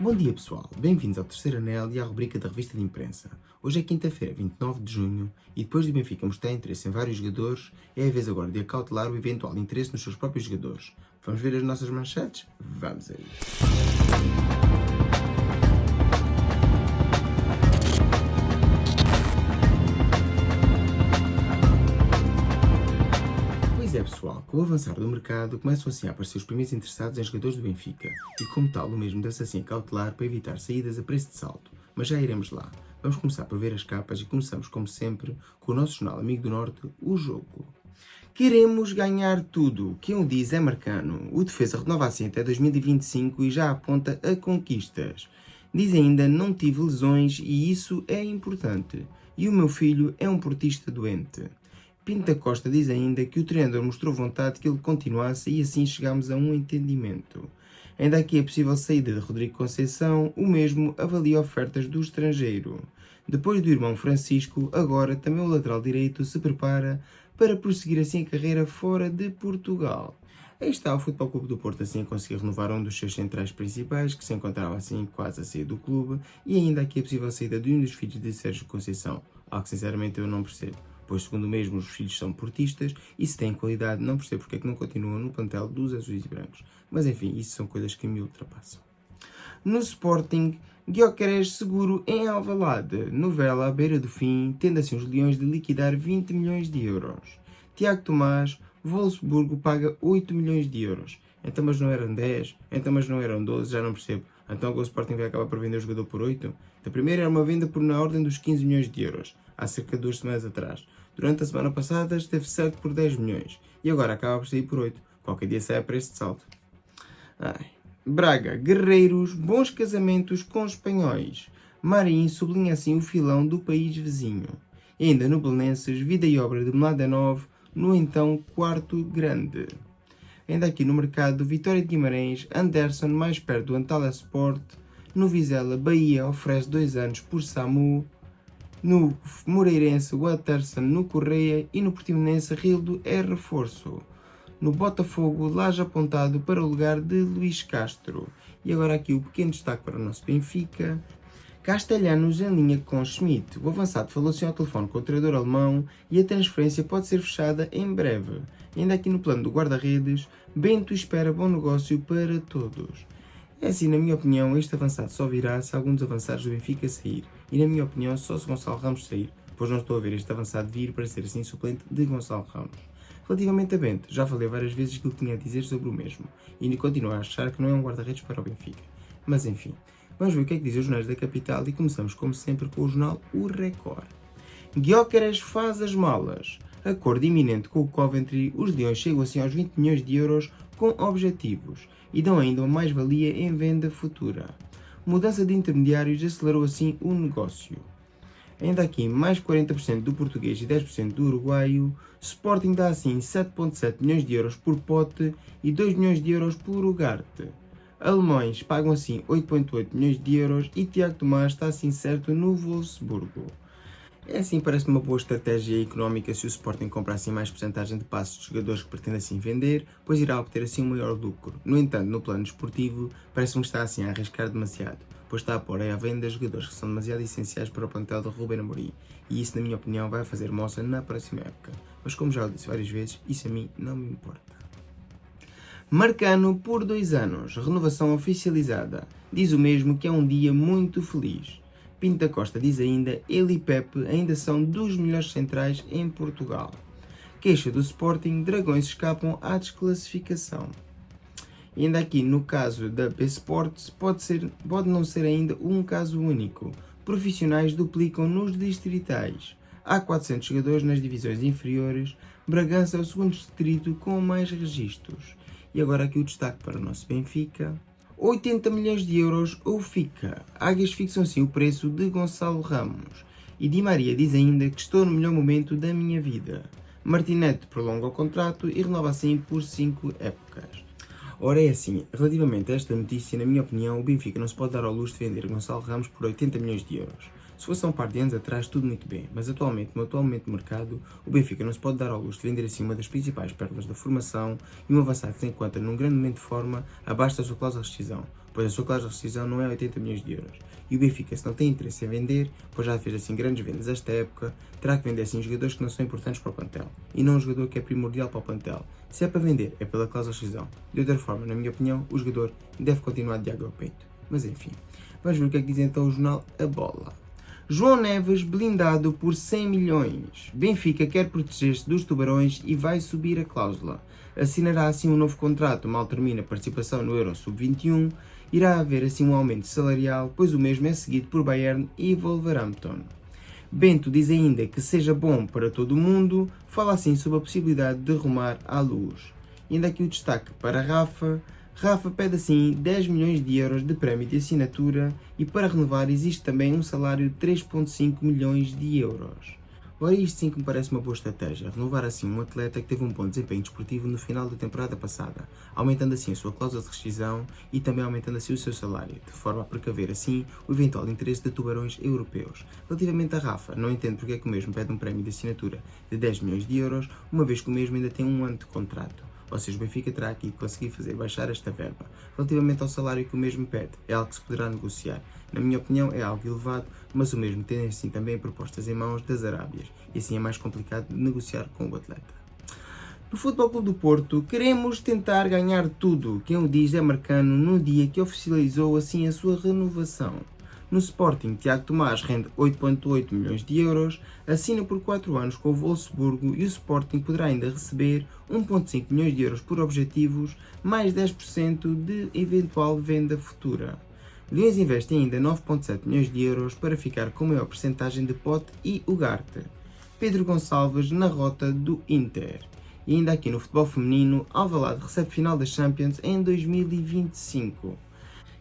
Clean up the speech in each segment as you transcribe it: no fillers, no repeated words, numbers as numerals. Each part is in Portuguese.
Bom dia pessoal, bem-vindos ao Terceiro Anel e à rubrica da revista de imprensa. Hoje é quinta-feira, 29 de junho, e depois do Benfica mostrar interesse em vários jogadores, é a vez agora de acautelar o eventual interesse nos seus próprios jogadores. Vamos ver as nossas manchetes? Vamos aí! Pois é pessoal, com o avançar do mercado, começam assim a aparecer os primeiros interessados em jogadores do Benfica, e como tal o mesmo deve-se assim acautelar para evitar saídas a preço de salto. Mas já iremos lá. Vamos começar por ver as capas e começamos, como sempre, com o nosso jornal Amigo do Norte, O Jogo. Queremos ganhar tudo. Quem o diz é Marcano. O defesa renova assim até 2025 e já aponta a conquistas. Diz ainda, não tive lesões e isso é importante. E o meu filho é um portista doente. Pinto da Costa diz ainda que o treinador mostrou vontade que ele continuasse e assim chegámos a um entendimento. Ainda aqui a possível saída de Rodrigo Conceição, o mesmo avalia ofertas do estrangeiro. Depois do irmão Francisco, agora também o lateral direito se prepara para prosseguir assim a carreira fora de Portugal. Aí está o Futebol Clube do Porto assim a conseguir renovar um dos seus centrais principais, que se encontrava assim quase a sair do clube, e ainda aqui a possível saída de um dos filhos de Sérgio Conceição, algo que sinceramente eu não percebo, pois segundo mesmo os filhos são portistas e se têm qualidade não percebo porque é que não continuam no plantel dos azuis e brancos. Mas enfim, isso são coisas que me ultrapassam. No Sporting, Gyökeres seguro em Alvalade, novela à beira do fim, tendo assim os leões de liquidar 20 milhões de euros. Tiago Tomás, Wolfsburgo paga 8 milhões de euros. Então mas não eram 10? Então mas não eram 12? Já não percebo. Então o Sporting vai acabar por vender o jogador por 8? A primeira era uma venda por na ordem dos 15 milhões de euros, há cerca de 2 semanas atrás. Durante a semana passada esteve certo por 10 milhões e agora acaba por sair por 8. Qualquer dia sai a preço de salto. Braga, guerreiros, bons casamentos com espanhóis. Marim sublinha assim o filão do país vizinho. E ainda no Belenenses, vida e obra de Mladenov, no então quarto grande. Ainda aqui no mercado, Vitória de Guimarães, Anderson mais perto do Antalya Sport. No Vizela, Bahia oferece 2 anos por Samu. No Moreirense, Watterson no Correia e no Portimonense, Rildo é reforço. No Botafogo, Laje apontado para o lugar de Luís Castro. E agora aqui o pequeno destaque para o nosso Benfica. Castelhanos em linha com Schmidt. O avançado falou-se ao telefone com o treinador alemão e a transferência pode ser fechada em breve. Ainda aqui no plano do guarda-redes, Bento espera bom negócio para todos. É assim, na minha opinião, este avançado só virá se algum dos avançados do Benfica sair. E na minha opinião, só se Gonçalo Ramos sair, pois não estou a ver este avançado vir para ser assim suplente de Gonçalo Ramos. Relativamente a Bento, já falei várias vezes aquilo que tinha a dizer sobre o mesmo, e continuo a achar que não é um guarda-redes para o Benfica. Mas enfim, vamos ver o que é que dizem os jornais da capital e começamos como sempre com o jornal O Record. Gyökeres faz as malas. Acordo iminente com o Coventry, os Leões chegam assim aos 20 milhões de euros com objetivos e dão ainda uma mais-valia em venda futura. Mudança de intermediários acelerou assim o negócio. Ainda aqui, mais 40% do português e 10% do uruguaio. Sporting dá assim 7,7 milhões de euros por Pote e 2 milhões de euros por Ugarte. Alemães pagam assim 8,8 milhões de euros e Tiago Tomás está assim certo no Wolfsburgo. É assim, parece uma boa estratégia económica se o Sporting comprar assim mais porcentagem de passos de jogadores que pretende assim vender, pois irá obter assim um maior lucro. No entanto, no plano esportivo, parece-me que está assim a arriscar demasiado, pois está a pôr à venda jogadores que são demasiado essenciais para o plantel de Ruben Amorim, e isso, na minha opinião, vai fazer moça na próxima época. Mas como já o disse várias vezes, isso a mim não me importa. Marcano por 2 anos, renovação oficializada. Diz o mesmo que é um dia muito feliz. Pinto da Costa diz ainda, ele e Pepe ainda são dos melhores centrais em Portugal. Queixa do Sporting, Dragões escapam à desclassificação. E ainda aqui, no caso da B-Sports, pode não ser ainda um caso único. Profissionais duplicam nos distritais. Há 400 jogadores nas divisões inferiores. Bragança é o segundo distrito com mais registros. E agora aqui o destaque para o nosso Benfica. 80 milhões de euros ou fica. Águias fixam assim o preço de Gonçalo Ramos. E Di Maria diz ainda que estou no melhor momento da minha vida. Martinete prolonga o contrato e renova assim por 5 épocas. Ora é assim, relativamente a esta notícia, na minha opinião, o Benfica não se pode dar ao luxo de vender Gonçalo Ramos por 80 milhões de euros. Se fosse há um par de anos atrás, tudo muito bem, mas atualmente, no atual momento de mercado, o Benfica não se pode dar ao luxo de vender assim uma das principais pérolas da formação e um avançado que se encontra num grande momento de forma abaixo da sua cláusula de rescisão, pois a sua cláusula de rescisão não é 80 milhões de euros. E o Benfica, se não tem interesse em vender, pois já fez assim grandes vendas esta época, terá que vender assim jogadores que não são importantes para o plantel, e não um jogador que é primordial para o plantel. Se é para vender, é pela cláusula de rescisão. De outra forma, na minha opinião, o jogador deve continuar de água ao peito. Mas enfim, vamos ver o que é que diz então o jornal A Bola. João Neves blindado por 100 milhões. Benfica quer proteger-se dos tubarões e vai subir a cláusula. Assinará assim um novo contrato, mal termina a participação no Euro Sub-21. Irá haver assim um aumento salarial, pois o mesmo é seguido por Bayern e Wolverhampton. Bento diz ainda que seja bom para todo o mundo, fala assim sobre a possibilidade de rumar à luz. E ainda aqui o destaque para Rafa. Rafa pede assim 10 milhões de euros de prémio de assinatura e para renovar existe também um salário de 3,5 milhões de euros. Ora, isto sim que me parece uma boa estratégia, renovar assim um atleta que teve um bom desempenho desportivo no final da temporada passada, aumentando assim a sua cláusula de rescisão e também aumentando assim o seu salário, de forma a precaver assim o eventual interesse de tubarões europeus. Relativamente a Rafa, não entendo porque é que o mesmo pede um prémio de assinatura de 10 milhões de euros, uma vez que o mesmo ainda tem um ano de contrato. Ou seja, o Benfica terá aqui que conseguir fazer baixar esta verba. Relativamente ao salário que o mesmo pede, é algo que se poderá negociar. Na minha opinião, é algo elevado, mas o mesmo tem assim também propostas em mãos das Arábias, e assim é mais complicado de negociar com o atleta. No Futebol Clube do Porto, queremos tentar ganhar tudo. Quem o diz é Marcano no dia que oficializou assim a sua renovação. No Sporting, Tiago Tomás rende 8,8 milhões de euros, assina por 4 anos com o Wolfsburgo e o Sporting poderá ainda receber 1,5 milhões de euros por objetivos, mais 10% de eventual venda futura. Leões investe ainda 9,7 milhões de euros para ficar com maior percentagem de Pote e Ugarte. Pedro Gonçalves na rota do Inter. E ainda aqui no futebol feminino, Alvalade recebe final da Champions em 2025.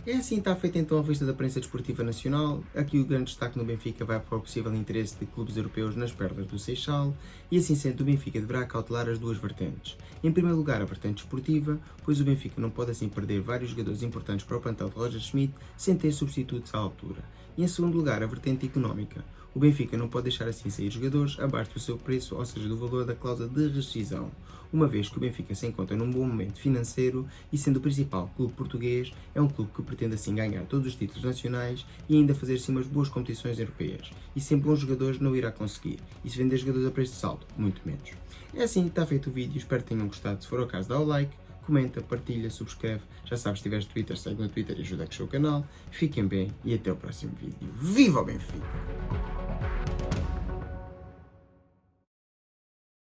É assim está feita então a revista da prensa desportiva nacional. Aqui o grande destaque no Benfica vai para o possível interesse de clubes europeus nas perdas do Seixal e assim sendo o Benfica deverá cautelar as duas vertentes. Em primeiro lugar a vertente desportiva, pois o Benfica não pode assim perder vários jogadores importantes para o plantel de Roger Schmidt sem ter substitutos à altura. E em segundo lugar a vertente económica. O Benfica não pode deixar assim sair jogadores abaixo do seu preço, ou seja, do valor da cláusula de rescisão, uma vez que o Benfica se encontra num bom momento financeiro e sendo o principal clube português, é um clube que pretende assim ganhar todos os títulos nacionais e ainda fazer assim umas boas competições europeias. E sem bons jogadores não irá conseguir, e se vender jogadores a preço de saldo, muito menos. É assim que está feito o vídeo, espero que tenham gostado. Se for o caso, dá o like, comenta, partilha, subscreve. Já sabes, se tiveres Twitter, segue no Twitter e ajuda a crescer o canal. Fiquem bem e até o próximo vídeo. Viva o Benfica!